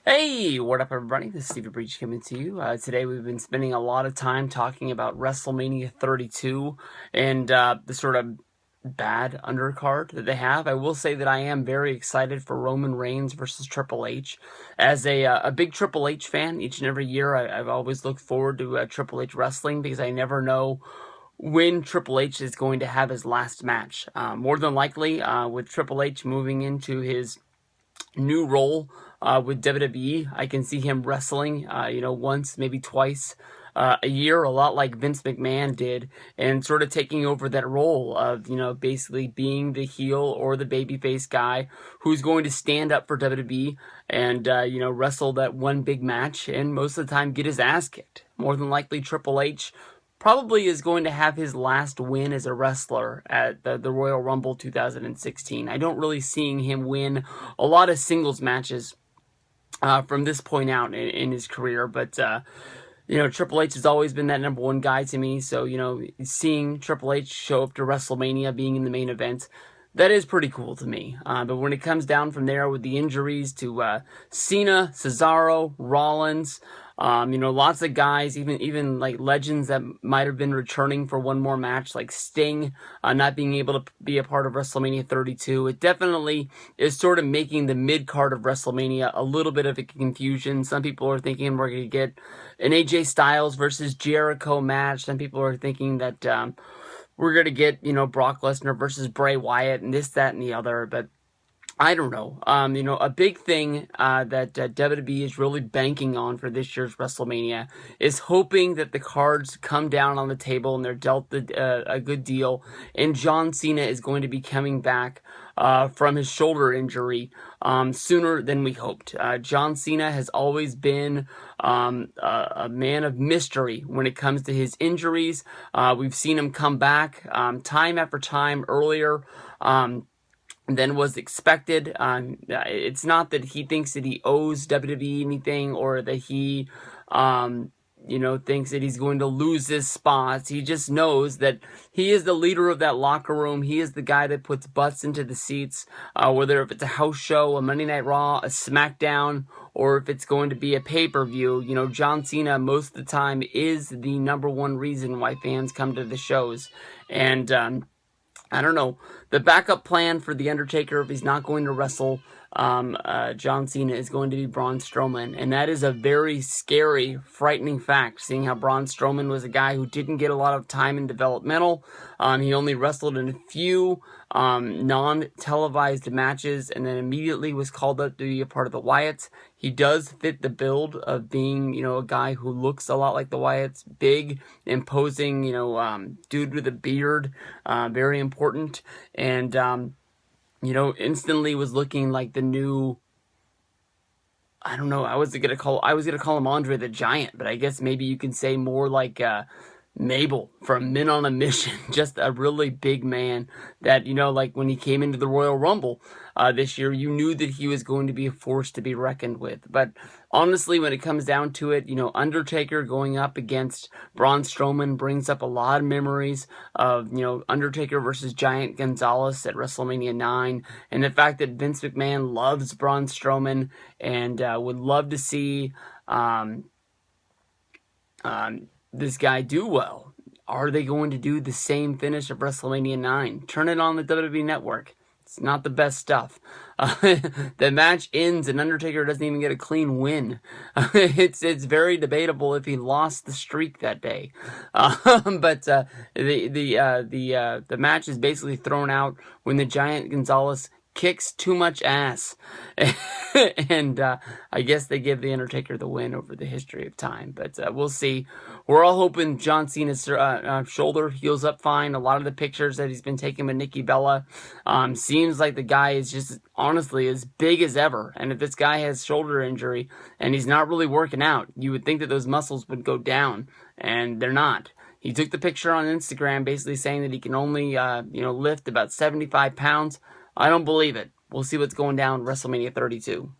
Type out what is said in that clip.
Hey, what up, everybody? This is Stevie Breach coming to you. Today, we've been spending a lot of time talking about WrestleMania 32 and the sort of bad undercard that they have. I will say that I am very excited for Roman Reigns versus Triple H. As a big Triple H fan, each and every year, I've always looked forward to Triple H wrestling because I never know when Triple H is going to have his last match. More than likely, with Triple H moving into his new role with WWE. I can see him wrestling, once, maybe twice a year, a lot like Vince McMahon did, and sort of taking over that role of, basically being the heel or the babyface guy who's going to stand up for WWE and, wrestle that one big match and most of the time get his ass kicked. More than likely, Triple H probably is going to have his last win as a wrestler at the Royal Rumble 2016. I don't really seeing him win a lot of singles matches from this point out in his career, but Triple H has always been that number one guy to me, so, seeing Triple H show up to WrestleMania, being in the main event, that is pretty cool to me. But when it comes down from there with the injuries to Cena, Cesaro, Rollins, lots of guys, even like legends that might have been returning for one more match, like Sting, not being able to be a part of WrestleMania 32. It definitely is sort of making the mid-card of WrestleMania a little bit of a confusion. Some people are thinking we're going to get an AJ Styles versus Jericho match. Some people are thinking that we're going to get, Brock Lesnar versus Bray Wyatt and this, that, and the other, but I don't know. A big thing that WWE is really banking on for this year's WrestleMania is hoping that the cards come down on the table and they're dealt a good deal. And John Cena is going to be coming back from his shoulder injury sooner than we hoped. John Cena has always been a man of mystery when it comes to his injuries. We've seen him come back time after time earlier than was expected. It's not that he thinks that he owes WWE anything or that he, thinks that he's going to lose his spots. He just knows that he is the leader of that locker room. He is the guy that puts butts into the seats, whether if it's a house show, a Monday Night Raw, a SmackDown, or if it's going to be a pay-per-view. John Cena most of the time is the number one reason why fans come to the shows. And, I don't know. The backup plan for The Undertaker, if he's not going to wrestle John Cena, is going to be Braun Strowman. And that is a very scary, frightening fact, seeing how Braun Strowman was a guy who didn't get a lot of time in developmental. He only wrestled in a few non-televised matches and then immediately was called up to be a part of the Wyatts. He does fit the build of being, a guy who looks a lot like the Wyatts. Big, imposing, dude with a beard. Very important. And, instantly was looking like the new, I don't know, I was gonna call him Andre the Giant, but I guess maybe you can say more like, Mabel from Men on a Mission, just a really big man that, like when he came into the Royal Rumble this year, you knew that he was going to be a force to be reckoned with. But honestly, when it comes down to it, Undertaker going up against Braun Strowman brings up a lot of memories of, Undertaker versus Giant Gonzalez at WrestleMania 9, and the fact that Vince McMahon loves Braun Strowman and would love to see this guy do well. Are they going to do the same finish of WrestleMania 9? Turn it on the WWE Network. It's not the best stuff. The match ends and Undertaker doesn't even get a clean win. It's very debatable if he lost the streak that day. But the match is basically thrown out when the Giant Gonzalez kicks too much ass. And I guess they give The Undertaker the win over the history of time. But we'll see. We're all hoping John Cena's shoulder heals up fine. A lot of the pictures that he's been taking with Nikki Bella seems like the guy is just honestly as big as ever. And if this guy has shoulder injury and he's not really working out, you would think that those muscles would go down. And they're not. He took the picture on Instagram basically saying that he can only lift about 75 pounds. I don't believe it. We'll see what's going down WrestleMania 32.